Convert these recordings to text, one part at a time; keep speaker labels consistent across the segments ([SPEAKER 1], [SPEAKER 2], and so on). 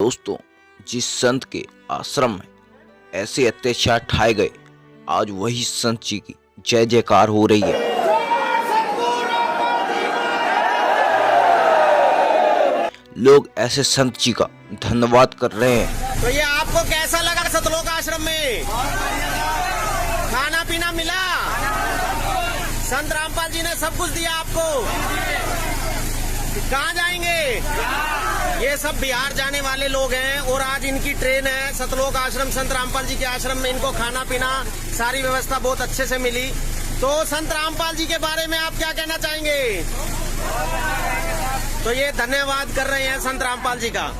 [SPEAKER 1] दोस्तों, जिस संत के आश्रम में ऐसे अत्याचार ढाए गए, आज वही संत जी की जय जयकार हो रही है। लोग ऐसे संत जी का धन्यवाद कर रहे हैं।
[SPEAKER 2] तो ये आपको कैसा लगा सतलोक आश्रम में? खाना पीना मिला? संत रामपाल जी ने सब कुछ दिया आपको? कहाँ जाएंगे? ये सब बिहार जाने वाले लोग हैं और आज इनकी ट्रेन है। सतलोक आश्रम संत रामपाल जी के आश्रम में इनको खाना पीना सारी व्यवस्था बहुत अच्छे से मिली। तो संत रामपाल जी के बारे में आप क्या कहना चाहेंगे? तो ये धन्यवाद कर रहे हैं संत रामपाल जी का।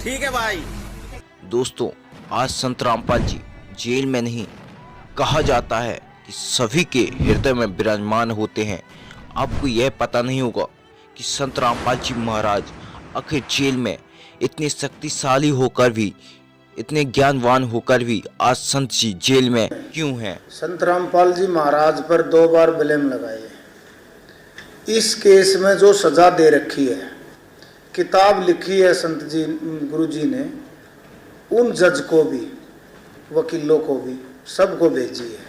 [SPEAKER 2] ठीक है भाई।
[SPEAKER 1] दोस्तों, आज संत रामपाल जी जेल में नहीं, कहा जाता है कि सभी के हृदय में विराजमान होते हैं। आपको यह पता नहीं होगा कि संत रामपाल जी महाराज आखिर जेल में इतने शक्तिशाली होकर भी, इतने ज्ञानवान होकर भी आज संत जी जेल में क्यों हैं?
[SPEAKER 3] संत रामपाल जी महाराज पर 2 बार ब्लेम लगाए। इस केस में जो सजा दे रखी है, किताब लिखी है संत जी गुरु जी ने, उन जज को भी, वकीलों को भी, सबको भेजी है।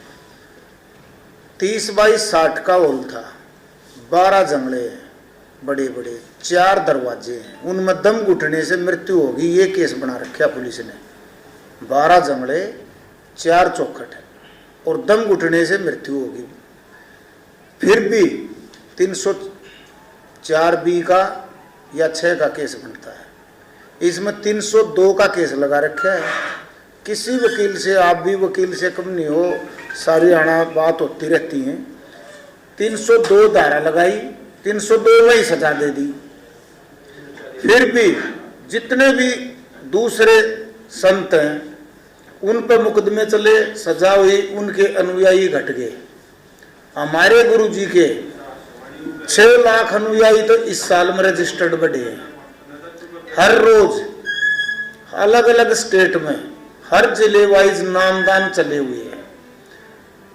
[SPEAKER 3] 30x60 का हॉल था, 12 जंगले हैं बड़े बड़े, 4 दरवाजे हैं, उनमें दम घुटने से मृत्यु होगी, ये केस बना रखा पुलिस ने। 12 जंगले, 4 चौखट है और दम घुटने से मृत्यु होगी। फिर भी 304B का या 6 का केस बनता है। इसमें 302 का केस लगा रखा है। किसी वकील से, आप भी वकील से कम नहीं हो, सारी आना बात होती रहती है। 302 धारा लगाई, 302 में ही सजा दे दी। फिर भी जितने भी दूसरे संत हैं उन पर मुकदमे चले, सजा हुई, उनके अनुयायी घट गए। हमारे गुरु जी के 6 लाख अनुयायी तो इस साल में रजिस्टर्ड बढ़े हैं। हर रोज अलग अलग स्टेट में, हर जिले वाइज नामदान चले हुए हैं।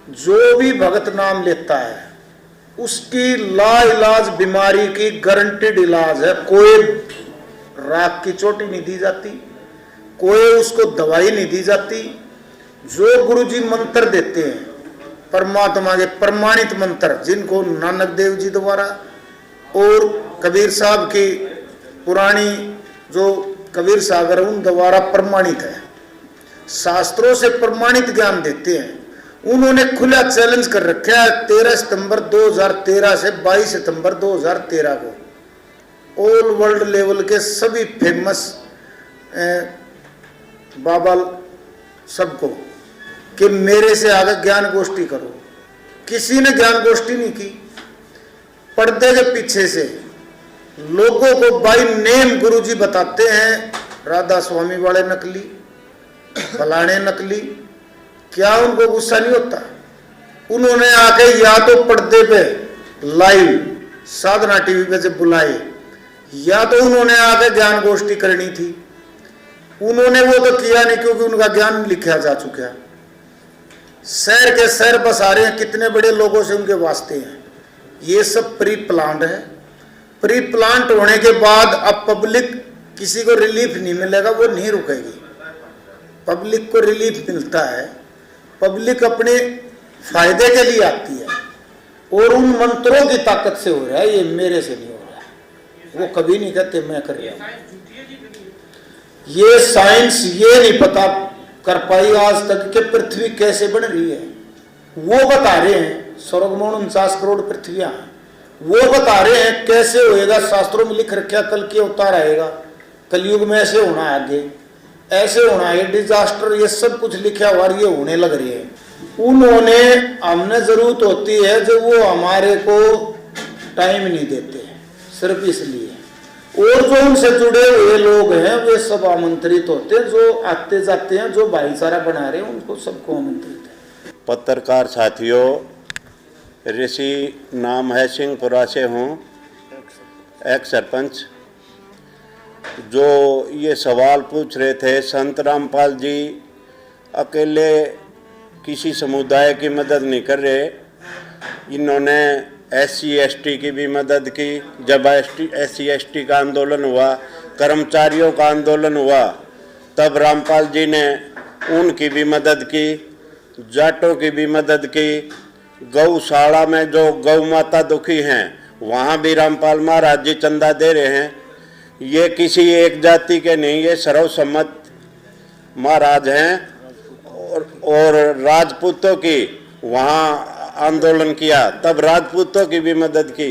[SPEAKER 3] जो भी भगत नाम लेता है उसकी लाइलाज बीमारी की गारंटेड इलाज है। कोई राख की चोटी नहीं दी जाती, कोई उसको दवाई नहीं दी जाती। जो गुरुजी मंत्र देते हैं, परमात्मा के प्रमाणित मंत्र, जिनको नानक देव जी द्वारा और कबीर साहब की पुरानी जो कबीर सागर उन द्वारा प्रमाणित है, शास्त्रों से प्रमाणित ज्ञान देते हैं। उन्होंने खुला चैलेंज कर रखा है 13 सितंबर 2013 से 22 सितंबर 2013 को ऑल वर्ल्ड लेवल के सभी फेमस बाबा सबको कि मेरे से आगे ज्ञान गोष्ठी करो। किसी ने ज्ञान गोष्ठी नहीं की। पर्दे के पीछे से लोगों को बाई नेम गुरुजी बताते हैं, राधा स्वामी वाले नकली, फलाने नकली। क्या उनको गुस्सा नहीं होता? उन्होंने आके या तो पर्दे पे लाइव साधना टीवी पे से बुलाए, या तो उन्होंने आके ज्ञान गोष्ठी करनी थी। उन्होंने वो तो किया नहीं, क्योंकि उनका ज्ञान लिखा जा चुका है। शहर के शहर बसा रहे हैं, कितने बड़े लोगों से उनके वास्ते हैं। ये सब प्री प्लान्ड है। प्री प्लांट होने के बाद अब पब्लिक, किसी को रिलीफ नहीं मिलेगा, वो नहीं रुकेगी। पब्लिक को रिलीफ मिलता है, पब्लिक अपने फायदे के लिए आती है, और उन मंत्रों की ताकत से हो रहा है। ये मेरे से नहीं हो रहा है। वो कभी नहीं कहते मैं कर रहा हूं। ये साइंस ये नहीं पता कर पाई आज तक कि पृथ्वी कैसे बन रही है। वो बता रहे हैं स्वर्ग में 49 करोड़ पृथ्वियां, वो बता रहे हैं कैसे होएगा। शास्त्रों में लिख रखा कल के अवतार आएगा, कलयुग में ऐसे होना है, आगे ऐसे होना है, डिजास्टर, ये सब कुछ लिखा हुआ, ये होने लग रही है। उन्होंने, हमने जरूरत होती है जो वो हमारे को टाइम नहीं देते, सिर्फ इसलिए। और जो उनसे जुड़े हुए लोग हैं वे सब आमंत्रित होते हैं, जो आते जाते हैं, जो भाईचारा बना रहे हैं उनको सबको आमंत्रित है।
[SPEAKER 4] पत्रकार साथियों, ऋषि नाम है, सिंहपुरा से हूँ, एक्स सरपंच। जो ये सवाल पूछ रहे थे, संत रामपाल जी अकेले किसी समुदाय की मदद नहीं कर रहे। इन्होंने SC/ST की भी मदद की। जब SC/ST का आंदोलन हुआ, कर्मचारियों का आंदोलन हुआ, तब रामपाल जी ने उनकी भी मदद की, जाटों की भी मदद की। गौशाला में जो गौ माता दुखी हैं वहाँ भी रामपाल महाराज जी चंदा दे रहे हैं। ये किसी एक जाति के नहीं, ये सर्वसम्मत महाराज हैं। और राजपूतों की वहाँ आंदोलन किया, तब राजपूतों की भी मदद की।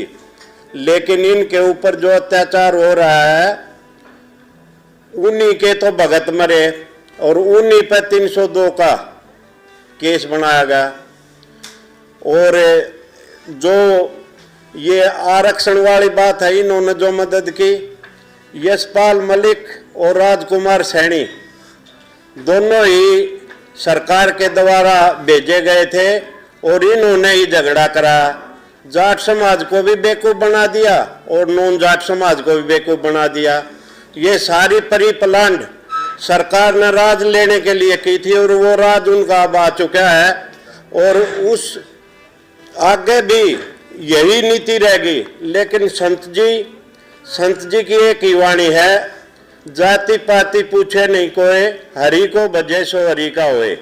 [SPEAKER 4] लेकिन इनके ऊपर जो अत्याचार हो रहा है, उन्हीं के तो भगत मरे और उन्हीं पर 302 का केस बनाया गया। और जो ये आरक्षण वाली बात है, इन्होंने जो मदद की, यशपाल मलिक और राजकुमार सैनी दोनों ही सरकार के द्वारा भेजे गए थे और इन्होंने ही झगड़ा करा। जाट समाज को भी बेवकूफ बना दिया और नॉन जाट समाज को भी बेवकूफ बना दिया। ये सारी परिप्लांट सरकार ने राज लेने के लिए की थी और वो राज उनका अब आ चुका है। और उस आगे भी यही नीति रहेगी। लेकिन संत जी की एक ही वाणी है, जाति पाति पूछे नहीं कोई, हरि को भजे सो हरि का होए।